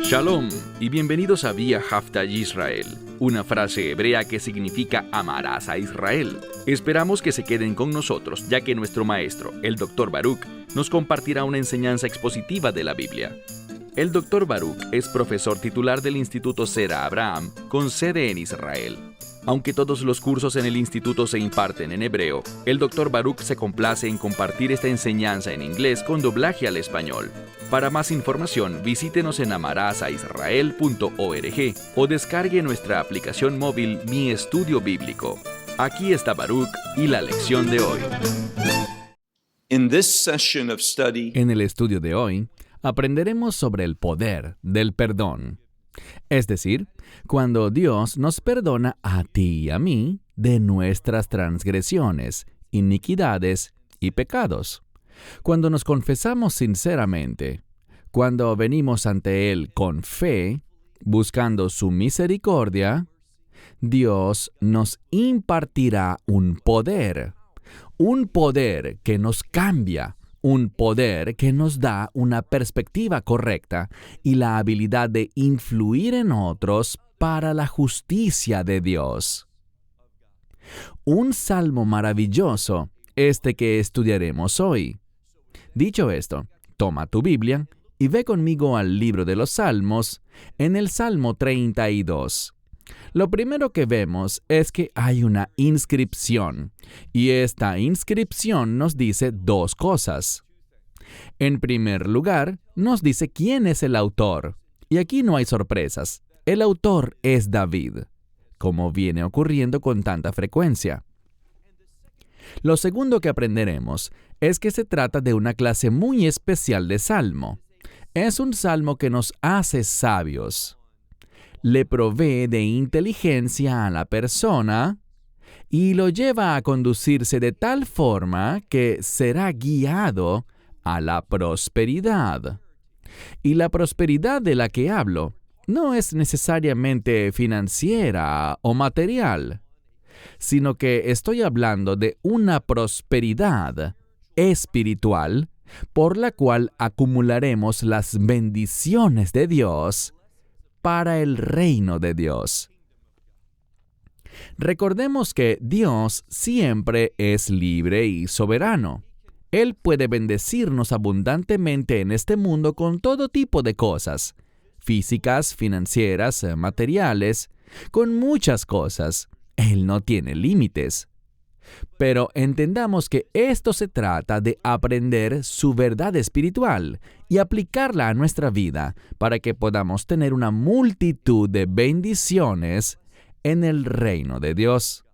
Shalom y bienvenidos a Vía Haftaj Israel, una frase hebrea que significa amarás a Israel. Esperamos que se queden con nosotros, ya que nuestro maestro, el Dr. Baruch, nos compartirá una enseñanza expositiva de la Biblia. El Dr. Baruch es profesor titular del Instituto Zera Abraham, con sede en Israel. Aunque todos los cursos en el instituto se imparten en hebreo, el Dr. Baruch se complace en compartir esta enseñanza en inglés con doblaje al español. Para más información, visítenos en amarasaisrael.org o descargue nuestra aplicación móvil Mi Estudio Bíblico. Aquí está Baruch y la lección de hoy. En el estudio de hoy, aprenderemos sobre el poder del perdón. Es decir, cuando Dios nos perdona a ti y a mí de nuestras transgresiones, iniquidades y pecados. Cuando nos confesamos sinceramente, cuando venimos ante Él con fe, buscando su misericordia, Dios nos impartirá un poder que nos cambia, un poder que nos da una perspectiva correcta y la habilidad de influir en otros para la justicia de Dios. Un salmo maravilloso, este que estudiaremos hoy. Dicho esto, toma tu Biblia y ve conmigo al libro de los Salmos, en el Salmo 32. Lo primero que vemos es que hay una inscripción, y esta inscripción nos dice dos cosas. En primer lugar, nos dice quién es el autor, y aquí no hay sorpresas. El autor es David, como viene ocurriendo con tanta frecuencia. Lo segundo que aprenderemos es que se trata de una clase muy especial de salmo. Es un salmo que nos hace sabios. Le provee de inteligencia a la persona y lo lleva a conducirse de tal forma que será guiado a la prosperidad. Y la prosperidad de la que hablo no es necesariamente financiera o material, sino que estoy hablando de una prosperidad espiritual por la cual acumularemos las bendiciones de Dios para el reino de Dios. Recordemos que Dios siempre es libre y soberano. Él puede bendecirnos abundantemente en este mundo con todo tipo de cosas, físicas, financieras, materiales, con muchas cosas. Él no tiene límites. Pero entendamos que esto se trata de aprender su verdad espiritual y aplicarla a nuestra vida para que podamos tener una multitud de bendiciones en el reino de Dios.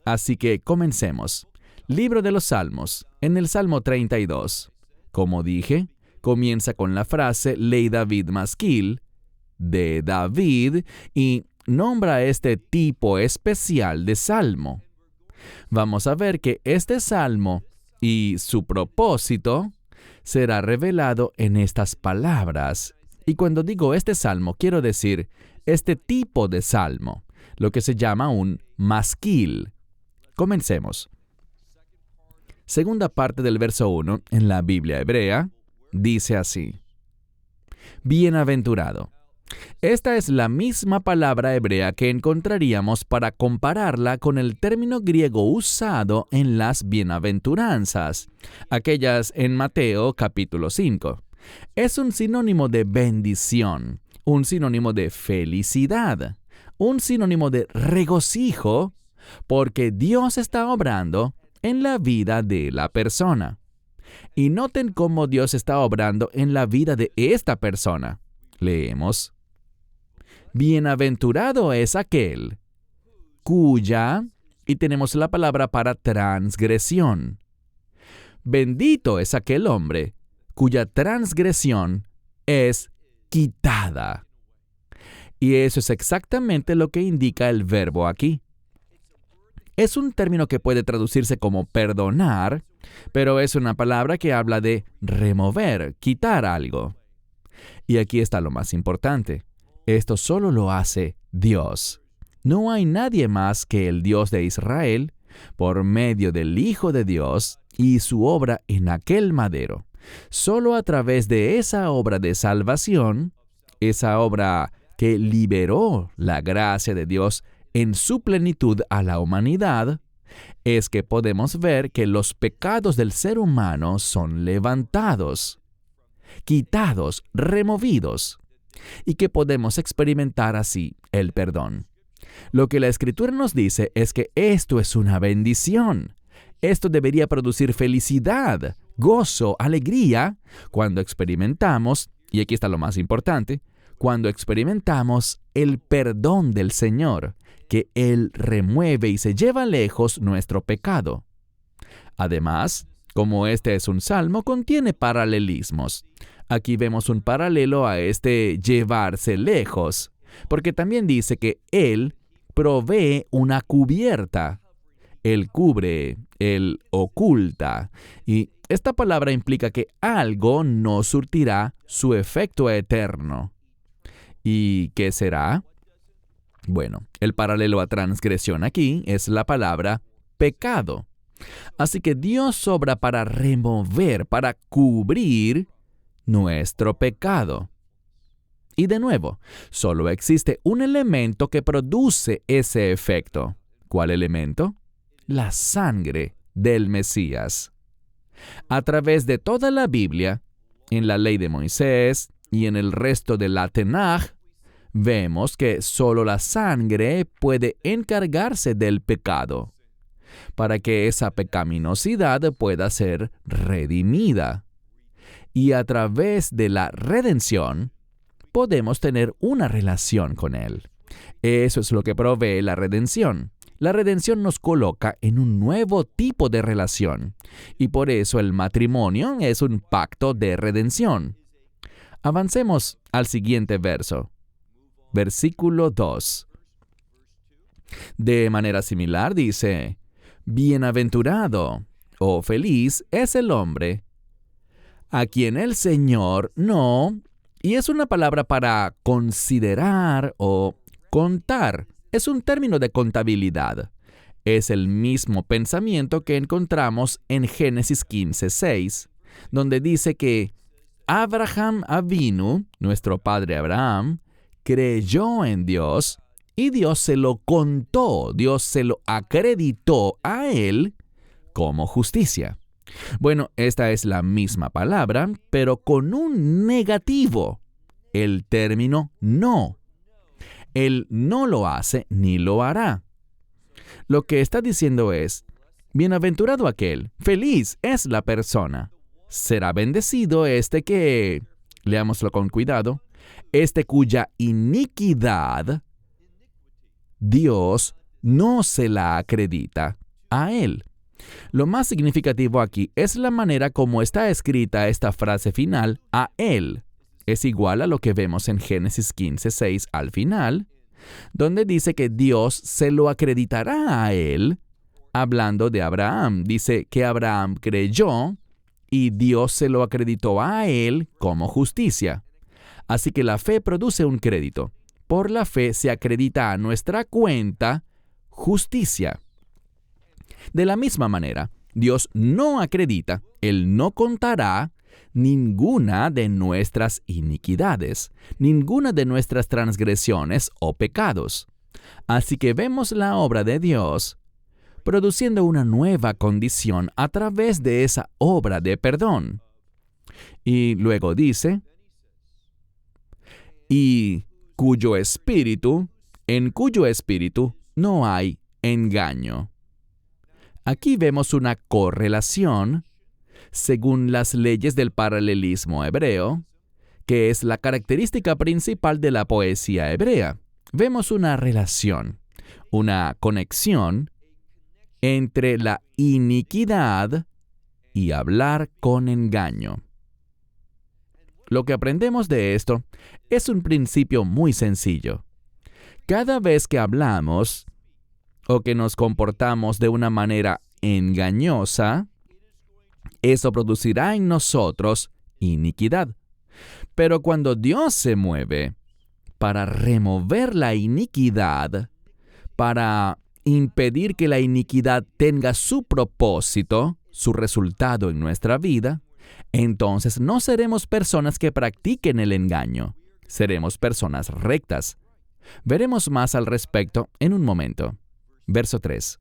Así que comencemos. Libro de los Salmos, en el Salmo 32. Como dije, comienza con la frase Ley David Maskil, de David, y nombra este tipo especial de salmo. Vamos a ver que este salmo y su propósito será revelado en estas palabras. Y cuando digo este salmo, quiero decir este tipo de salmo, lo que se llama un maskil. Comencemos. Segunda parte del verso 1 en la Biblia hebrea dice así: Bienaventurado. Esta es la misma palabra hebrea que encontraríamos para compararla con el término griego usado en las bienaventuranzas, aquellas en Mateo capítulo 5. Es un sinónimo de bendición, un sinónimo de felicidad, un sinónimo de regocijo, porque Dios está obrando en la vida de la persona. Y noten cómo Dios está obrando en la vida de esta persona. Leemos: Bienaventurado es aquel cuya, y tenemos la palabra para transgresión. Bendito es aquel hombre cuya transgresión es quitada. Y eso es exactamente lo que indica el verbo aquí. Es un término que puede traducirse como perdonar, pero es una palabra que habla de remover, quitar algo. Y aquí está lo más importante. Esto solo lo hace Dios. No hay nadie más que el Dios de Israel por medio del Hijo de Dios y su obra en aquel madero. Solo a través de esa obra de salvación, esa obra que liberó la gracia de Dios en su plenitud a la humanidad, es que podemos ver que los pecados del ser humano son levantados, quitados, removidos, y que podemos experimentar así el perdón. Lo que la Escritura nos dice es que esto es una bendición. Esto debería producir felicidad, gozo, alegría, cuando experimentamos, y aquí está lo más importante, cuando experimentamos el perdón del Señor, que Él remueve y se lleva lejos nuestro pecado. Además, como este es un salmo, contiene paralelismos. Aquí vemos un paralelo a este llevarse lejos, porque también dice que Él provee una cubierta. Él cubre, Él oculta. Y esta palabra implica que algo no surtirá su efecto eterno. ¿Y qué será? Bueno, el paralelo a transgresión aquí es la palabra pecado. Así que Dios obra para remover, para cubrir nuestro pecado. Y de nuevo, solo existe un elemento que produce ese efecto. ¿Cuál elemento? La sangre del Mesías. A través de toda la Biblia, en la ley de Moisés y en el resto de la Tanaj, vemos que solo la sangre puede encargarse del pecado, para que esa pecaminosidad pueda ser redimida. Y a través de la redención, podemos tener una relación con Él. Eso es lo que provee la redención. La redención nos coloca en un nuevo tipo de relación, y por eso el matrimonio es un pacto de redención. Avancemos al siguiente verso. Versículo 2. De manera similar dice, bienaventurado o feliz es el hombre a quien el Señor no, y es una palabra para considerar o contar, es un término de contabilidad. Es el mismo pensamiento que encontramos en Génesis 15:6, donde dice que Abraham Avinu, nuestro padre Abraham, creyó en Dios y Dios se lo contó, Dios se lo acreditó a él como justicia. Bueno, esta es la misma palabra, pero con un negativo, el término no. Él no lo hace ni lo hará. Lo que está diciendo es, bienaventurado aquel, feliz es la persona. Será bendecido este que, leámoslo con cuidado, este cuya iniquidad Dios no se la acredita a él. Lo más significativo aquí es la manera como está escrita esta frase final, a él. Es igual a lo que vemos en Génesis 15:6 al final, donde dice que Dios se lo acreditará a él, hablando de Abraham. Dice que Abraham creyó y Dios se lo acreditó a él como justicia. Así que la fe produce un crédito. Por la fe se acredita a nuestra cuenta justicia. De la misma manera, Dios no acredita, Él no contará ninguna de nuestras iniquidades, ninguna de nuestras transgresiones o pecados. Así que vemos la obra de Dios produciendo una nueva condición a través de esa obra de perdón. Y luego dice, en cuyo espíritu no hay engaño. Aquí vemos una correlación, según las leyes del paralelismo hebreo, que es la característica principal de la poesía hebrea. Vemos una relación, una conexión entre la iniquidad y hablar con engaño. Lo que aprendemos de esto es un principio muy sencillo. Cada vez que hablamos o que nos comportamos de una manera engañosa, eso producirá en nosotros iniquidad. Pero cuando Dios se mueve para remover la iniquidad, para impedir que la iniquidad tenga su propósito, su resultado en nuestra vida, entonces no seremos personas que practiquen el engaño. Seremos personas rectas. Veremos más al respecto en un momento. Verso 3.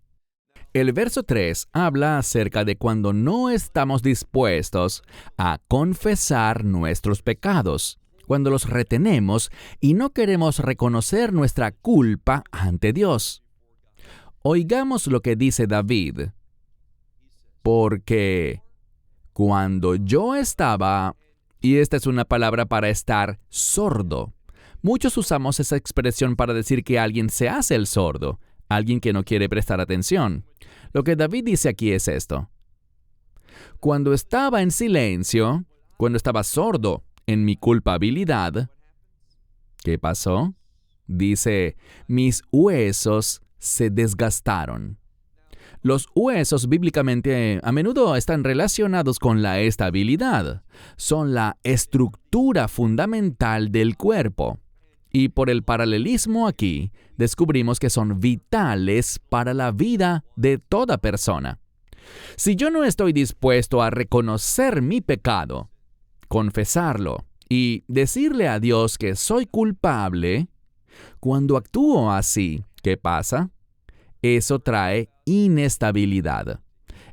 El verso 3 habla acerca de cuando no estamos dispuestos a confesar nuestros pecados, cuando los retenemos y no queremos reconocer nuestra culpa ante Dios. Oigamos lo que dice David. Porque cuando yo estaba, y esta es una palabra para estar sordo. Muchos usamos esa expresión para decir que alguien se hace el sordo, alguien que no quiere prestar atención. Lo que David dice aquí es esto. Cuando estaba en silencio, cuando estaba sordo en mi culpabilidad, ¿qué pasó? Dice, mis huesos se desgastaron. Los huesos bíblicamente a menudo están relacionados con la estabilidad. Son la estructura fundamental del cuerpo. Y por el paralelismo aquí, descubrimos que son vitales para la vida de toda persona. Si yo no estoy dispuesto a reconocer mi pecado, confesarlo y decirle a Dios que soy culpable, cuando actúo así, ¿qué pasa? Eso trae inestabilidad.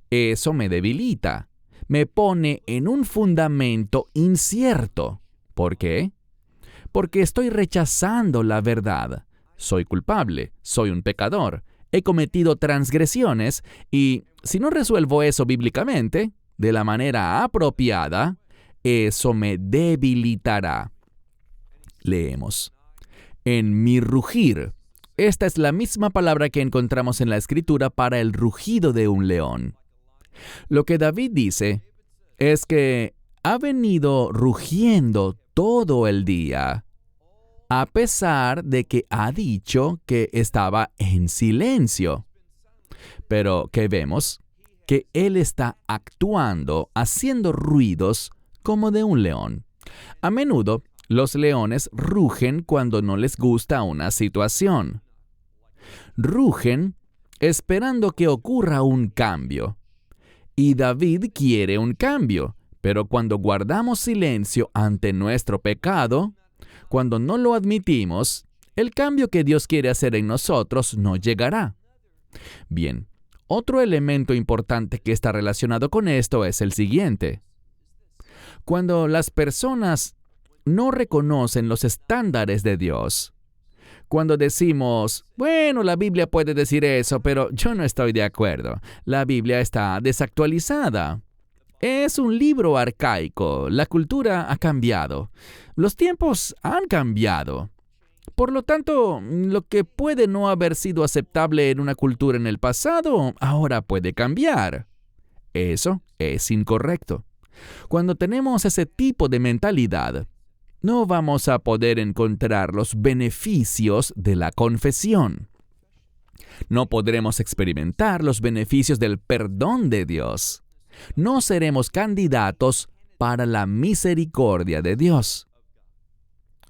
Eso me debilita. Me pone en un fundamento incierto. ¿Por qué? Porque estoy rechazando la verdad. Soy culpable, soy un pecador, he cometido transgresiones y si no resuelvo eso bíblicamente, de la manera apropiada, eso me debilitará. Leemos. En mi rugir. Esta es la misma palabra que encontramos en la Escritura para el rugido de un león. Lo que David dice es que ha venido rugiendo todo el día, a pesar de que ha dicho que estaba en silencio. Pero ¿qué vemos? Que él está actuando, haciendo ruidos como de un león. A menudo, los leones rugen cuando no les gusta una situación. Rugen esperando que ocurra un cambio. Y David quiere un cambio, pero cuando guardamos silencio ante nuestro pecado, cuando no lo admitimos, el cambio que Dios quiere hacer en nosotros no llegará. Bien, otro elemento importante que está relacionado con esto es el siguiente. Cuando las personas no reconocen los estándares de Dios, cuando decimos, bueno, la Biblia puede decir eso, pero yo no estoy de acuerdo. La Biblia está desactualizada. Es un libro arcaico. La cultura ha cambiado. Los tiempos han cambiado. Por lo tanto, lo que puede no haber sido aceptable en una cultura en el pasado, ahora puede cambiar. Eso es incorrecto. Cuando tenemos ese tipo de mentalidad, no vamos a poder encontrar los beneficios de la confesión. No podremos experimentar los beneficios del perdón de Dios. No seremos candidatos para la misericordia de Dios.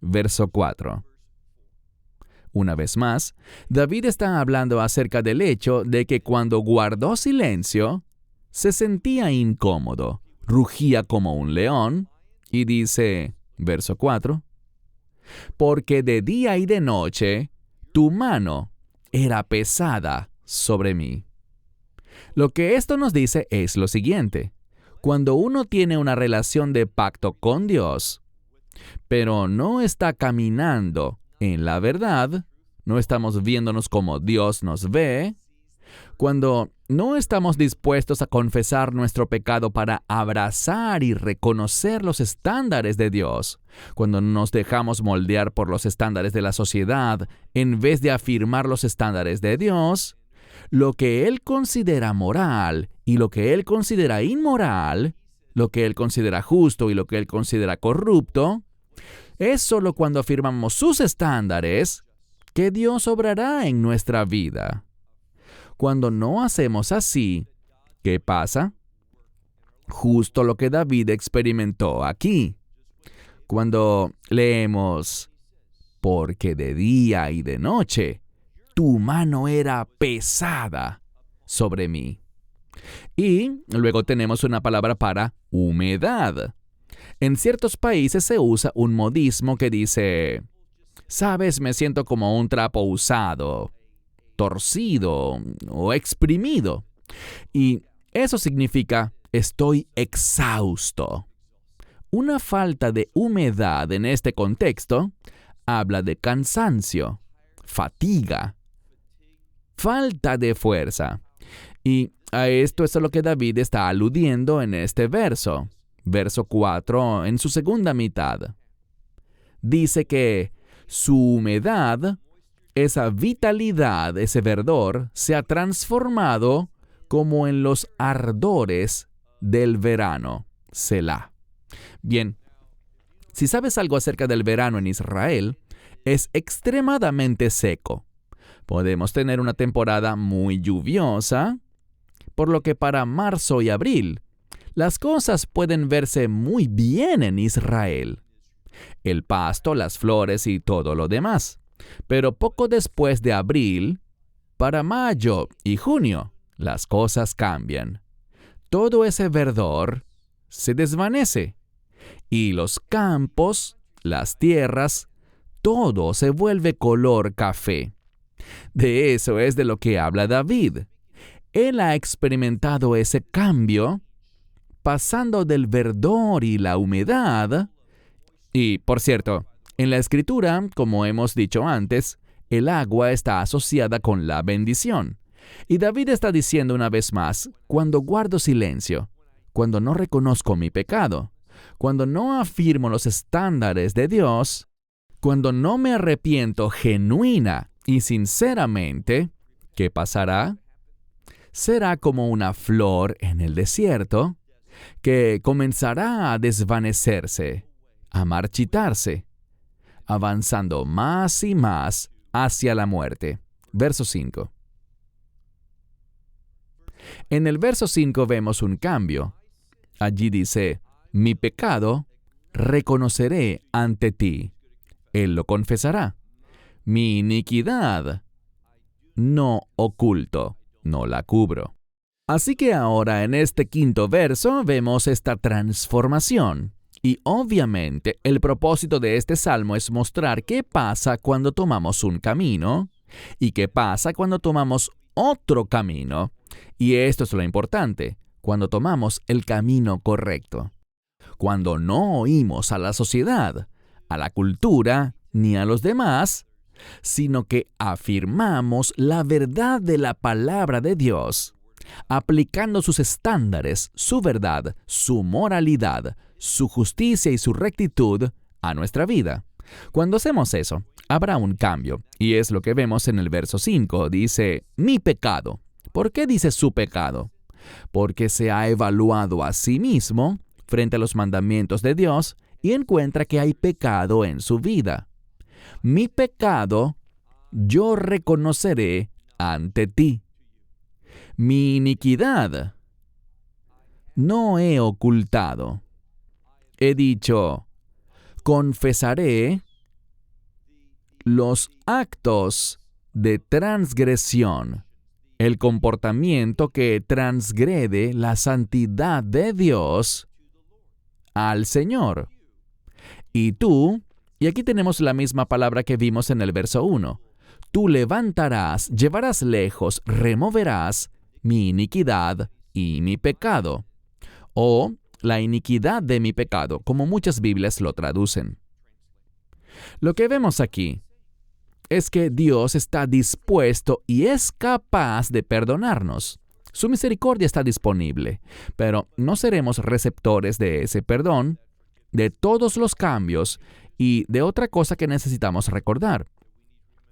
Verso 4. Una vez más, David está hablando acerca del hecho de que cuando guardó silencio, se sentía incómodo, rugía como un león, y dice, verso 4, porque de día y de noche tu mano era pesada sobre mí. Lo que esto nos dice es lo siguiente. Cuando uno tiene una relación de pacto con Dios, pero no está caminando en la verdad, no estamos viéndonos como Dios nos ve, cuando no estamos dispuestos a confesar nuestro pecado para abrazar y reconocer los estándares de Dios, cuando nos dejamos moldear por los estándares de la sociedad en vez de afirmar los estándares de Dios, lo que Él considera moral y lo que Él considera inmoral, lo que Él considera justo y lo que Él considera corrupto, es solo cuando afirmamos sus estándares que Dios obrará en nuestra vida. Cuando no hacemos así, ¿qué pasa? Justo lo que David experimentó aquí. Cuando leemos, porque de día y de noche, tu mano era pesada sobre mí. Y luego tenemos una palabra para humedad. En ciertos países se usa un modismo que dice, sabes, me siento como un trapo usado, torcido o exprimido. Y eso significa estoy exhausto. Una falta de humedad en este contexto habla de cansancio, fatiga, falta de fuerza. Y a esto es a lo que David está aludiendo en este verso. Verso 4, en su segunda mitad. Dice que su humedad, esa vitalidad, ese verdor, se ha transformado como en los ardores del verano. Selah. Bien, si sabes algo acerca del verano en Israel, es extremadamente seco. Podemos tener una temporada muy lluviosa, por lo que para marzo y abril, las cosas pueden verse muy bien en Israel. El pasto, las flores y todo lo demás. Pero poco después de abril, para mayo y junio, las cosas cambian. Todo ese verdor se desvanece. Y los campos, las tierras, todo se vuelve color café. De eso es de lo que habla David. Él ha experimentado ese cambio, pasando del verdor y la humedad. Y, por cierto, en la Escritura, como hemos dicho antes, el agua está asociada con la bendición. Y David está diciendo una vez más, cuando guardo silencio, cuando no reconozco mi pecado, cuando no afirmo los estándares de Dios, cuando no me arrepiento genuina y sinceramente, ¿qué pasará? Será como una flor en el desierto que comenzará a desvanecerse, a marchitarse, avanzando más y más hacia la muerte. Verso 5. En el verso 5 vemos un cambio. Allí dice, mi pecado reconoceré ante ti. Él lo confesará. Mi iniquidad no oculto, no la cubro. Así que ahora en este quinto verso vemos esta transformación. Y obviamente el propósito de este salmo es mostrar qué pasa cuando tomamos un camino y qué pasa cuando tomamos otro camino. Y esto es lo importante, cuando tomamos el camino correcto. Cuando no oímos a la sociedad, a la cultura, ni a los demás, sino que afirmamos la verdad de la palabra de Dios, aplicando sus estándares, su verdad, su moralidad, su justicia y su rectitud a nuestra vida. Cuando hacemos eso, habrá un cambio, y es lo que vemos en el verso 5. Dice, mi pecado. ¿Por qué dice su pecado? Porque se ha evaluado a sí mismo frente a los mandamientos de Dios y encuentra que hay pecado en su vida. Mi pecado yo reconoceré ante ti. Mi iniquidad no he ocultado. He dicho, confesaré los actos de transgresión, el comportamiento que transgrede la santidad de Dios al Señor. Y tú, y aquí tenemos la misma palabra que vimos en el verso 1, tú levantarás, llevarás lejos, removerás mi iniquidad y mi pecado. O la iniquidad de mi pecado, como muchas Biblias lo traducen. Lo que vemos aquí es que Dios está dispuesto y es capaz de perdonarnos. Su misericordia está disponible, pero no seremos receptores de ese perdón, de todos los cambios y de otra cosa que necesitamos recordar,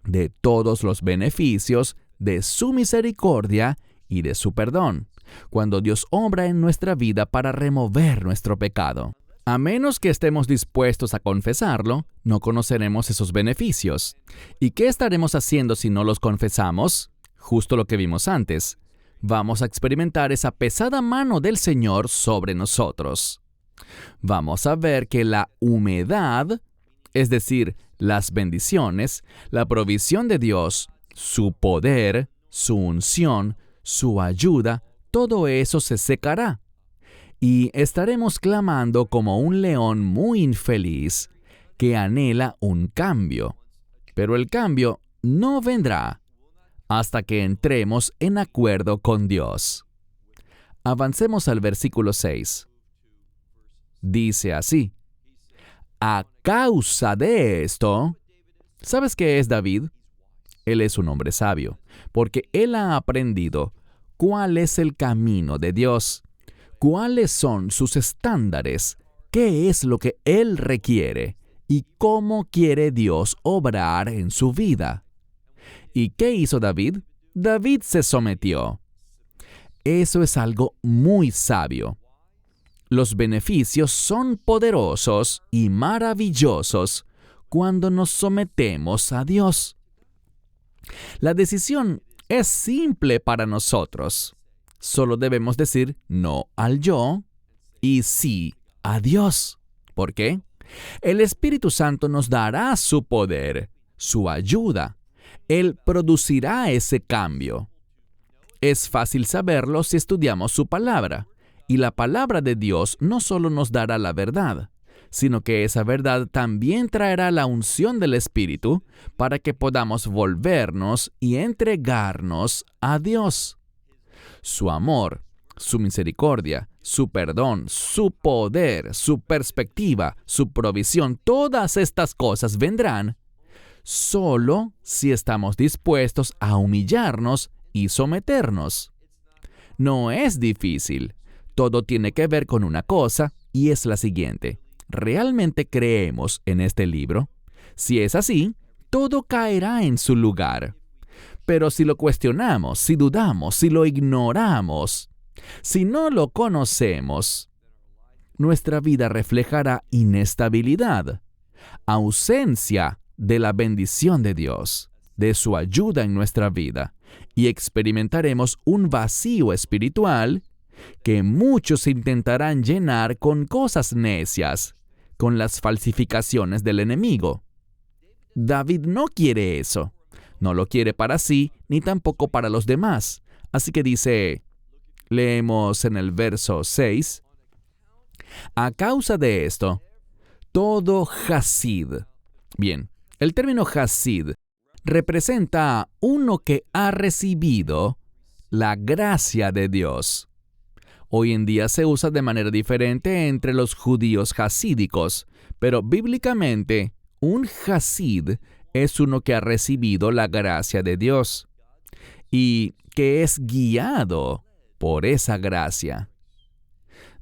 de todos los beneficios de su misericordia y de su perdón, cuando Dios obra en nuestra vida para remover nuestro pecado. A menos que estemos dispuestos a confesarlo, no conoceremos esos beneficios. ¿Y qué estaremos haciendo si no los confesamos? Justo lo que vimos antes. Vamos a experimentar esa pesada mano del Señor sobre nosotros. Vamos a ver que la humedad, es decir, las bendiciones, la provisión de Dios, su poder, su unción, su ayuda, todo eso se secará. Y estaremos clamando como un león muy infeliz que anhela un cambio. Pero el cambio no vendrá hasta que entremos en acuerdo con Dios. Avancemos al versículo 6. Dice así: a causa de esto, ¿sabes qué es David? Él es un hombre sabio, porque él ha aprendido cuál es el camino de Dios, cuáles son sus estándares, qué es lo que él requiere y cómo quiere Dios obrar en su vida. ¿Y qué hizo David? David se sometió. Eso es algo muy sabio. Los beneficios son poderosos y maravillosos cuando nos sometemos a Dios. La decisión es simple para nosotros. Solo debemos decir no al yo y sí a Dios. ¿Por qué? El Espíritu Santo nos dará su poder, su ayuda. Él producirá ese cambio. Es fácil saberlo si estudiamos su palabra. Y la palabra de Dios no solo nos dará la verdad, sino que esa verdad también traerá la unción del Espíritu para que podamos volvernos y entregarnos a Dios. Su amor, su misericordia, su perdón, su poder, su perspectiva, su provisión, todas estas cosas vendrán solo si estamos dispuestos a humillarnos y someternos. No es difícil. Todo tiene que ver con una cosa, y es la siguiente: ¿realmente creemos en este libro? Si es así, todo caerá en su lugar. Pero si lo cuestionamos, si dudamos, si lo ignoramos, si no lo conocemos, nuestra vida reflejará inestabilidad, ausencia de la bendición de Dios, de su ayuda en nuestra vida, y experimentaremos un vacío espiritual que muchos intentarán llenar con cosas necias, con las falsificaciones del enemigo. David no quiere eso. No lo quiere para sí, ni tampoco para los demás. Así que dice, leemos en el verso 6, a causa de esto, todo Hasid. Bien, el término Hasid representa a uno que ha recibido la gracia de Dios. Hoy en día se usa de manera diferente entre los judíos hasídicos, pero bíblicamente un hasid es uno que ha recibido la gracia de Dios y que es guiado por esa gracia.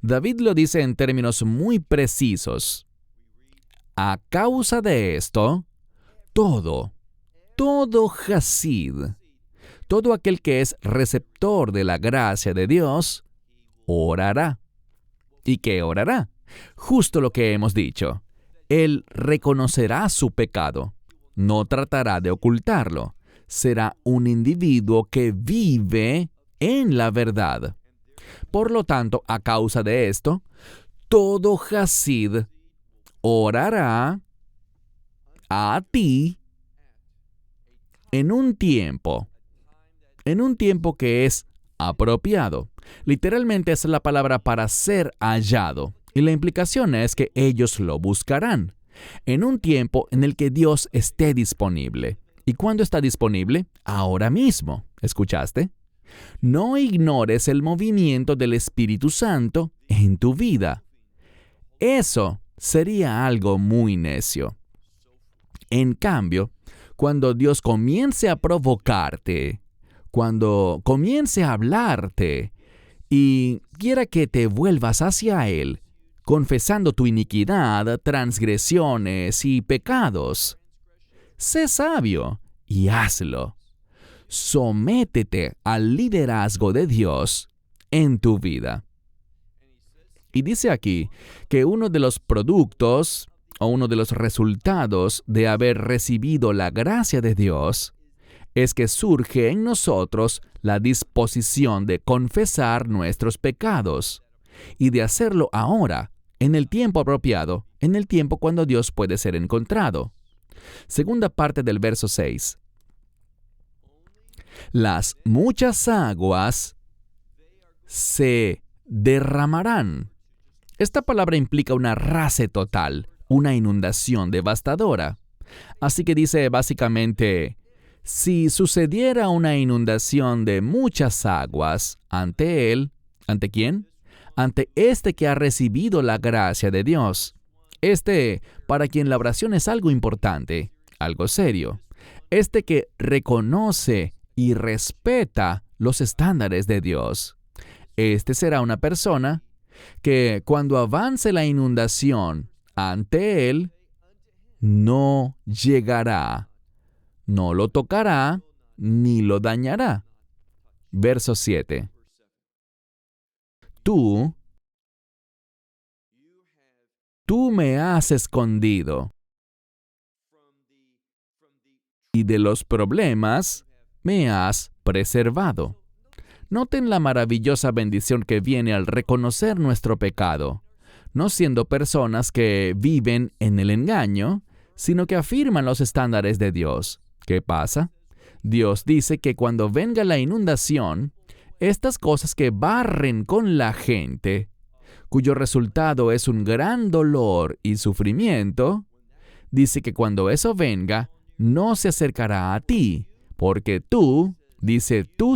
David lo dice en términos muy precisos. A causa de esto, todo hasid, todo aquel que es receptor de la gracia de Dios, orará. ¿Y qué orará? Justo lo que hemos dicho. Él reconocerá su pecado. No tratará de ocultarlo. Será un individuo que vive en la verdad. Por lo tanto, a causa de esto, todo hasid orará a ti en un tiempo que es apropiado. Literalmente es la palabra para ser hallado. Y la implicación es que ellos lo buscarán en un tiempo en el que Dios esté disponible. ¿Y cuándo está disponible? Ahora mismo. ¿Escuchaste? No ignores el movimiento del Espíritu Santo en tu vida. Eso sería algo muy necio. En cambio, cuando Dios comience a provocarte, cuando comience a hablarte y quiera que te vuelvas hacia Él, confesando tu iniquidad, transgresiones y pecados, sé sabio y hazlo. Sométete al liderazgo de Dios en tu vida. Y dice aquí que uno de los productos o uno de los resultados de haber recibido la gracia de Dios es que surge en nosotros la disposición de confesar nuestros pecados y de hacerlo ahora, en el tiempo apropiado, en el tiempo cuando Dios puede ser encontrado. Segunda parte del verso 6. Las muchas aguas se derramarán. Esta palabra implica un arrase total, una inundación devastadora. Así que dice básicamente, si sucediera una inundación de muchas aguas ante él, ¿ante quién? Ante este que ha recibido la gracia de Dios. Para quien la oración es algo importante, algo serio. Que reconoce y respeta los estándares de Dios. Será una persona que cuando avance la inundación ante él, no llegará, no lo tocará, ni lo dañará. Verso 7. Tú me has escondido, y de los problemas me has preservado. Noten la maravillosa bendición que viene al reconocer nuestro pecado, no siendo personas que viven en el engaño, sino que afirman los estándares de Dios. ¿Qué pasa? Dios dice que cuando venga la inundación, estas cosas que barren con la gente, cuyo resultado es un gran dolor y sufrimiento, dice que cuando eso venga, no se acercará a ti, porque tú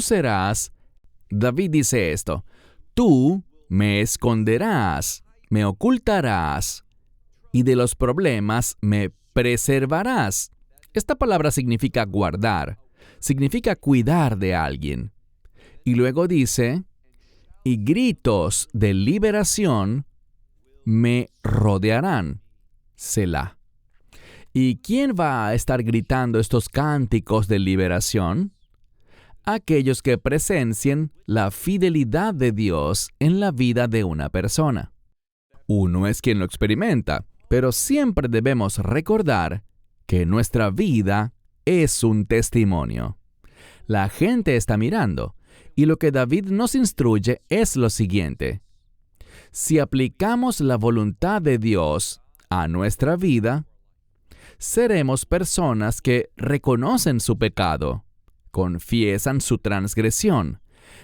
serás. David dice esto, tú me esconderás, me ocultarás, y de los problemas me preservarás. Esta palabra significa guardar, significa cuidar de alguien. Y luego dice, y gritos de liberación me rodearán. Selah. ¿Y quién va a estar gritando estos cánticos de liberación? Aquellos que presencien la fidelidad de Dios en la vida de una persona. Uno es quien lo experimenta, pero siempre debemos recordar que nuestra vida es un testimonio. La gente está mirando, y lo que David nos instruye es lo siguiente. Si aplicamos la voluntad de Dios a nuestra vida, seremos personas que reconocen su pecado, confiesan su transgresión,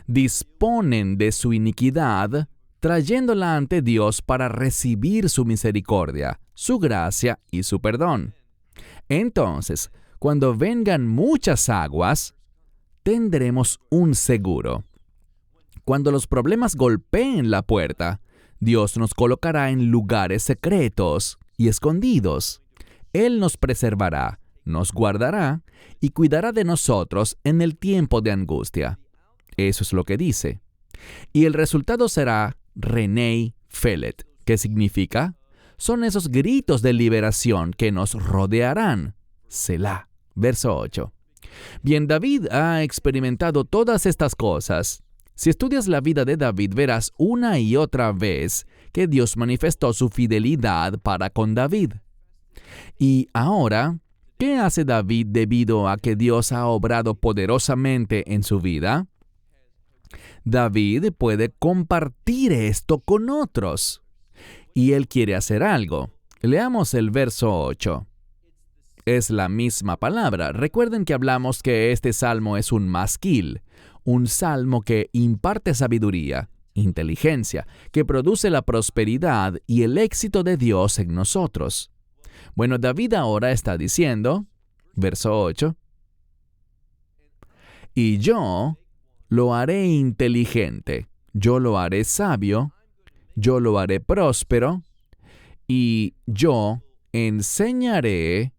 disponen de su iniquidad, trayéndola ante Dios para recibir su misericordia, su gracia y su perdón. Entonces, cuando vengan muchas aguas, tendremos un seguro. Cuando los problemas golpeen la puerta, Dios nos colocará en lugares secretos y escondidos. Él nos preservará, nos guardará y cuidará de nosotros en el tiempo de angustia. Eso es lo que dice. Y el resultado será Renei Felet, que significa, son esos gritos de liberación que nos rodearán. Selah. Verso 8. Bien, David ha experimentado todas estas cosas. Si estudias la vida de David, verás una y otra vez que Dios manifestó su fidelidad para con David. Y ahora, ¿qué hace David debido a que Dios ha obrado poderosamente en su vida? David puede compartir esto con otros. Y él quiere hacer algo. Leamos el verso 8. Es la misma palabra. Recuerden que hablamos que este salmo es un masquil, un salmo que imparte sabiduría, inteligencia, que produce la prosperidad y el éxito de Dios en nosotros. Bueno, David ahora está diciendo, verso 8, y yo lo haré inteligente, yo lo haré sabio, yo lo haré próspero, y yo enseñaré,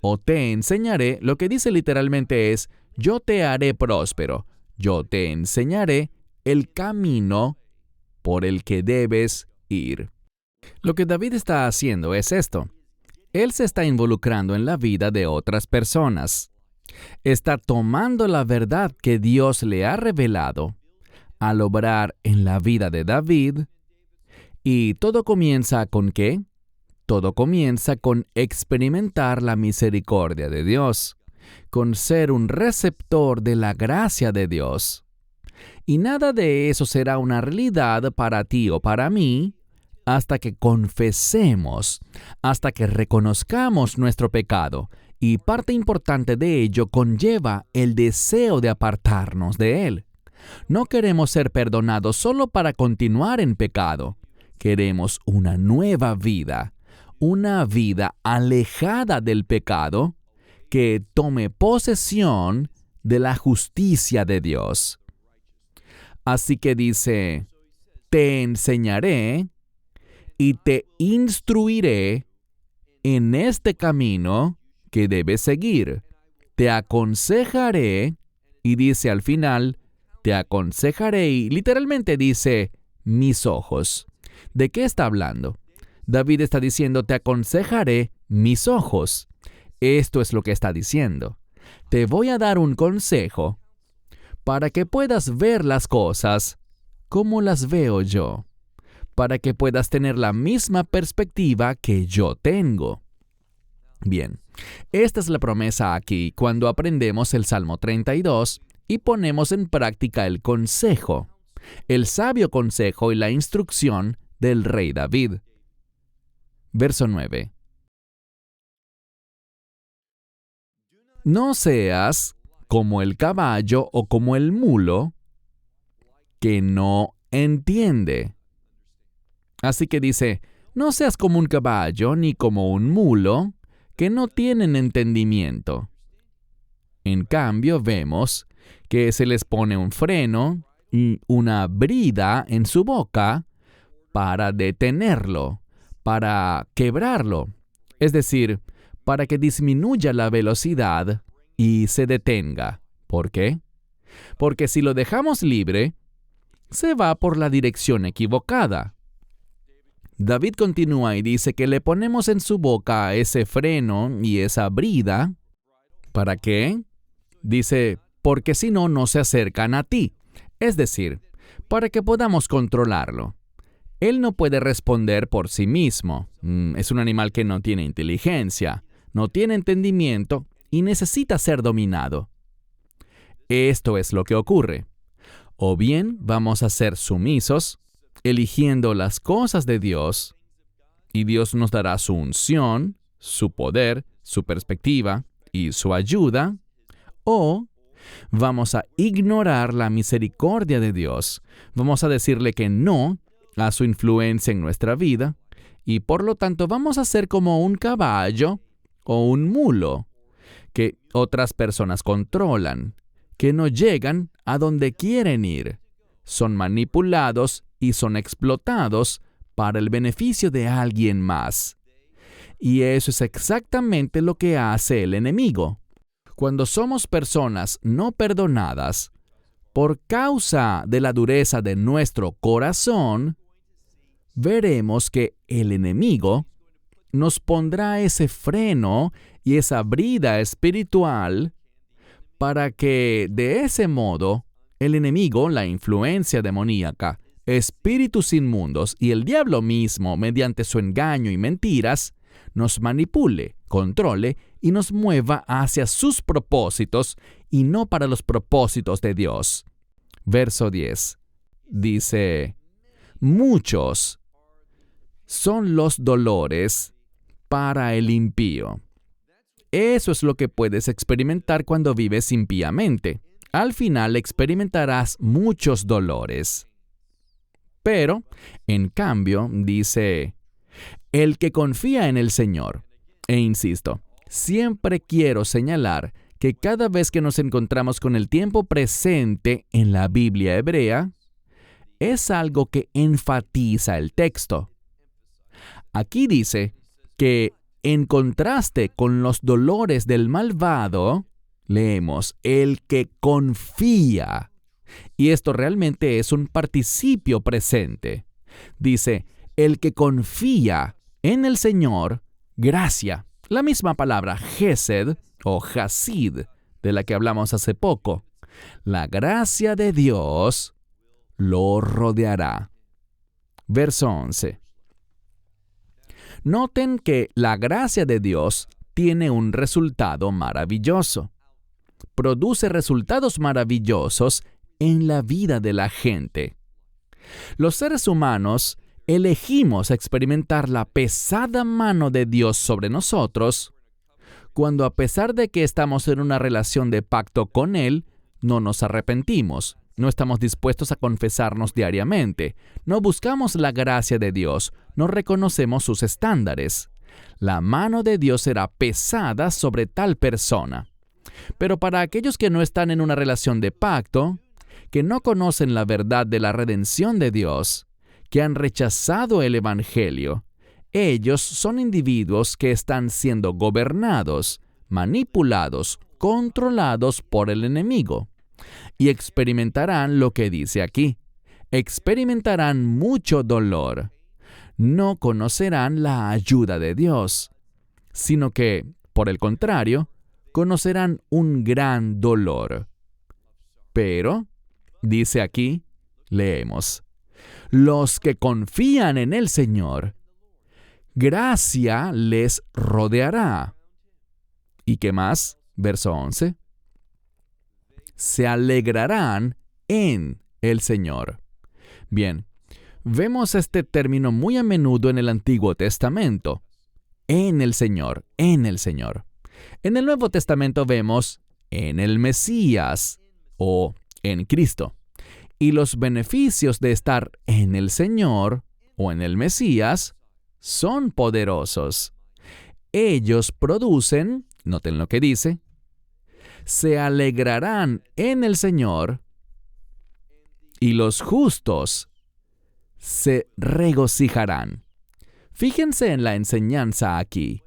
o te enseñaré, lo que dice literalmente es, yo te haré próspero, yo te enseñaré el camino por el que debes ir. Lo que David está haciendo es esto. Él se está involucrando en la vida de otras personas. Está tomando la verdad que Dios le ha revelado al obrar en la vida de David. ¿Y todo comienza con qué? Todo comienza con experimentar la misericordia de Dios, con ser un receptor de la gracia de Dios. Y nada de eso será una realidad para ti o para mí hasta que confesemos, hasta que reconozcamos nuestro pecado y parte importante de ello conlleva el deseo de apartarnos de Él. No queremos ser perdonados solo para continuar en pecado. Queremos una nueva vida, una vida alejada del pecado que tome posesión de la justicia de Dios. Así que dice, te enseñaré y te instruiré en este camino que debes seguir. Te aconsejaré, y dice al final, te aconsejaré, y literalmente dice, mis ojos. ¿De qué está hablando? David está diciendo, te aconsejaré mis ojos. Esto es lo que está diciendo. Te voy a dar un consejo para que puedas ver las cosas como las veo yo, para que puedas tener la misma perspectiva que yo tengo. Bien, esta es la promesa aquí cuando aprendemos el Salmo 32 y ponemos en práctica el consejo, el sabio consejo y la instrucción del rey David. Verso 9. No seas como el caballo o como el mulo que no entiende. Así que dice, no seas como un caballo ni como un mulo que no tienen entendimiento. En cambio, vemos que se les pone un freno y una brida en su boca para detenerlo, para quebrarlo, es decir, para que disminuya la velocidad y se detenga. ¿Por qué? Porque si lo dejamos libre, se va por la dirección equivocada. David continúa y dice que le ponemos en su boca ese freno y esa brida. ¿Para qué? Dice, porque si no, no se acercan a ti. Es decir, para que podamos controlarlo. Él no puede responder por sí mismo. Es un animal que no tiene inteligencia, no tiene entendimiento y necesita ser dominado. Esto es lo que ocurre. O bien vamos a ser sumisos, eligiendo las cosas de Dios, y Dios nos dará su unción, su poder, su perspectiva y su ayuda, o vamos a ignorar la misericordia de Dios, vamos a decirle que no a su influencia en nuestra vida, y por lo tanto vamos a ser como un caballo o un mulo que otras personas controlan, que no llegan a donde quieren ir, son manipulados y son explotados para el beneficio de alguien más. Y eso es exactamente lo que hace el enemigo. Cuando somos personas no perdonadas, por causa de la dureza de nuestro corazón, veremos que el enemigo nos pondrá ese freno y esa brida espiritual para que de ese modo el enemigo, la influencia demoníaca, espíritus inmundos y el diablo mismo, mediante su engaño y mentiras, nos manipule, controle y nos mueva hacia sus propósitos y no para los propósitos de Dios. Verso 10. Dice, muchos son los dolores para el impío. Eso es lo que puedes experimentar cuando vives impíamente. Al final experimentarás muchos dolores. Pero, en cambio, dice, el que confía en el Señor. E insisto, siempre quiero señalar que cada vez que nos encontramos con el tiempo presente en la Biblia hebrea, es algo que enfatiza el texto. Aquí dice que en contraste con los dolores del malvado, leemos, el que confía. Y esto realmente es un participio presente. Dice, el que confía en el Señor, gracia. La misma palabra Gesed o Hasid, de la que hablamos hace poco. La gracia de Dios lo rodeará. Verso 11. Noten que la gracia de Dios tiene un resultado maravilloso. Produce resultados maravillosos en la vida de la gente. Los seres humanos elegimos experimentar la pesada mano de Dios sobre nosotros cuando a pesar de que estamos en una relación de pacto con Él, no nos arrepentimos, no estamos dispuestos a confesarnos diariamente, no buscamos la gracia de Dios, no reconocemos sus estándares. La mano de Dios será pesada sobre tal persona. Pero para aquellos que no están en una relación de pacto, que no conocen la verdad de la redención de Dios, que han rechazado el Evangelio, ellos son individuos que están siendo gobernados, manipulados, controlados por el enemigo. Y experimentarán lo que dice aquí. Experimentarán mucho dolor. No conocerán la ayuda de Dios, sino que, por el contrario, conocerán un gran dolor. Pero, dice aquí, leemos, los que confían en el Señor, gracia les rodeará. ¿Y qué más? Verso 11. Se alegrarán en el Señor. Bien, vemos este término muy a menudo en el Antiguo Testamento. En el Señor, en el Señor. En el Nuevo Testamento vemos en el Mesías o en Cristo. Y los beneficios de estar en el Señor o en el Mesías son poderosos. Ellos producen, noten lo que dice, se alegrarán en el Señor y los justos se regocijarán. Fíjense en la enseñanza aquí.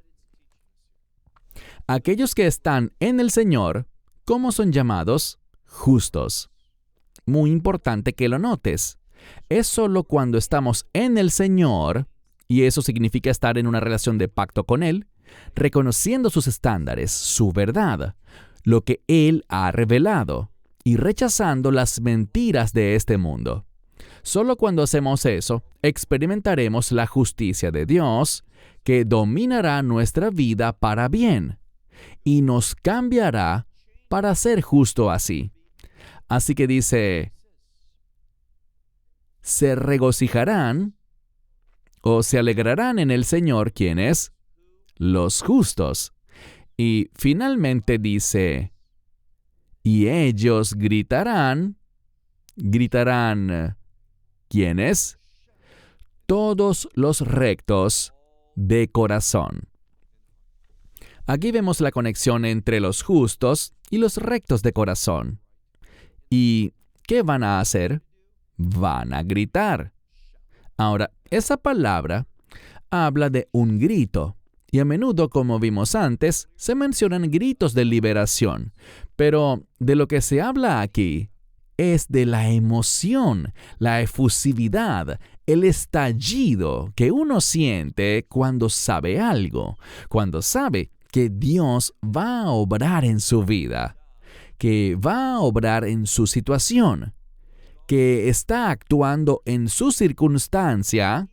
Aquellos que están en el Señor, ¿cómo son llamados? Justos. Muy importante que lo notes. Es solo cuando estamos en el Señor, y eso significa estar en una relación de pacto con Él, reconociendo sus estándares, su verdad, lo que Él ha revelado, y rechazando las mentiras de este mundo. Solo cuando hacemos eso, experimentaremos la justicia de Dios, que dominará nuestra vida para bien, y nos cambiará para ser justo así. Así que dice, se regocijarán o se alegrarán en el Señor, ¿quiénes? Los justos. Y finalmente dice, y ellos gritarán, ¿quiénes? Todos los rectos de corazón. Aquí vemos la conexión entre los justos y los rectos de corazón. ¿Y qué van a hacer? Van a gritar. Ahora, esa palabra habla de un grito, y a menudo, como vimos antes, se mencionan gritos de liberación. Pero de lo que se habla aquí es de la emoción, la efusividad, el estallido que uno siente cuando sabe algo, cuando sabe que Dios va a obrar en su vida, que va a obrar en su situación, que está actuando en su circunstancia,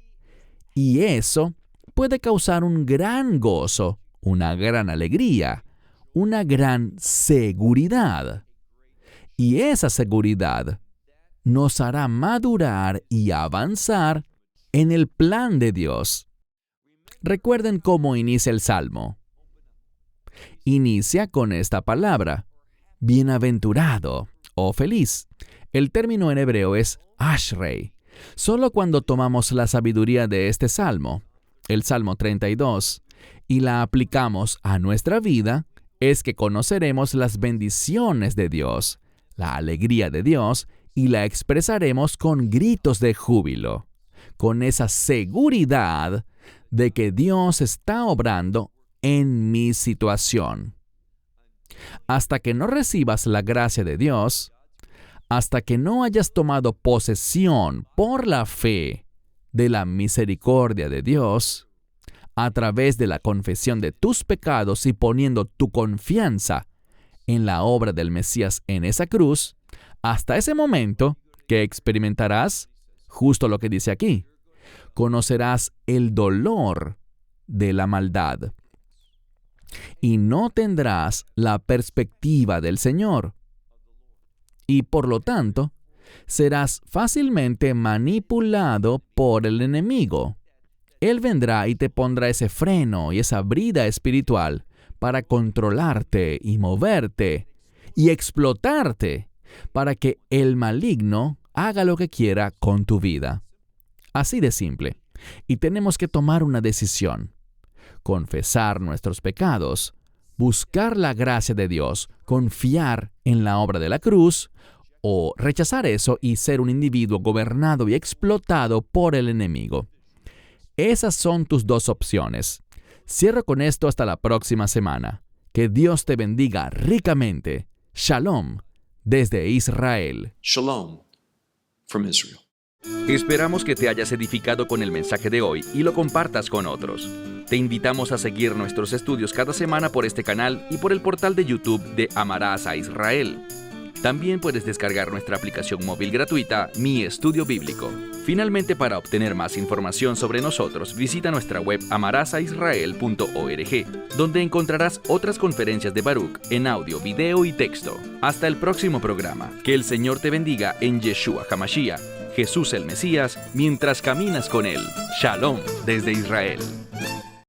y eso puede causar un gran gozo, una gran alegría, una gran seguridad. Y esa seguridad nos hará madurar y avanzar en el plan de Dios. Recuerden cómo inicia el Salmo. Inicia con esta palabra, bienaventurado o feliz. El término en hebreo es ashrei. Solo cuando tomamos la sabiduría de este Salmo, el Salmo 32, y la aplicamos a nuestra vida, es que conoceremos las bendiciones de Dios, la alegría de Dios, y la expresaremos con gritos de júbilo, con esa seguridad de que Dios está obrando en mi situación. Hasta que no recibas la gracia de Dios, hasta que no hayas tomado posesión por la fe de la misericordia de Dios, a través de la confesión de tus pecados y poniendo tu confianza en la obra del Mesías en esa cruz, hasta ese momento que experimentarás justo lo que dice aquí. Conocerás el dolor de la maldad y no tendrás la perspectiva del Señor. Y por lo tanto, serás fácilmente manipulado por el enemigo. Él vendrá y te pondrá ese freno y esa brida espiritual para controlarte y moverte y explotarte para que el maligno haga lo que quiera con tu vida. Así de simple. Y tenemos que tomar una decisión. Confesar nuestros pecados, buscar la gracia de Dios, confiar en la obra de la cruz, o rechazar eso y ser un individuo gobernado y explotado por el enemigo. Esas son tus dos opciones. Cierro con esto hasta la próxima semana. Que Dios te bendiga ricamente. Shalom desde Israel. Shalom from Israel. Esperamos que te hayas edificado con el mensaje de hoy y lo compartas con otros. Te invitamos a seguir nuestros estudios cada semana por este canal y por el portal de YouTube de Amarás a Israel. También puedes descargar nuestra aplicación móvil gratuita, Mi Estudio Bíblico. Finalmente, para obtener más información sobre nosotros, visita nuestra web amarasaisrael.org, donde encontrarás otras conferencias de Baruch en audio, video y texto. Hasta el próximo programa. Que el Señor te bendiga en Yeshua HaMashiach, Jesús el Mesías, mientras caminas con Él. Shalom desde Israel.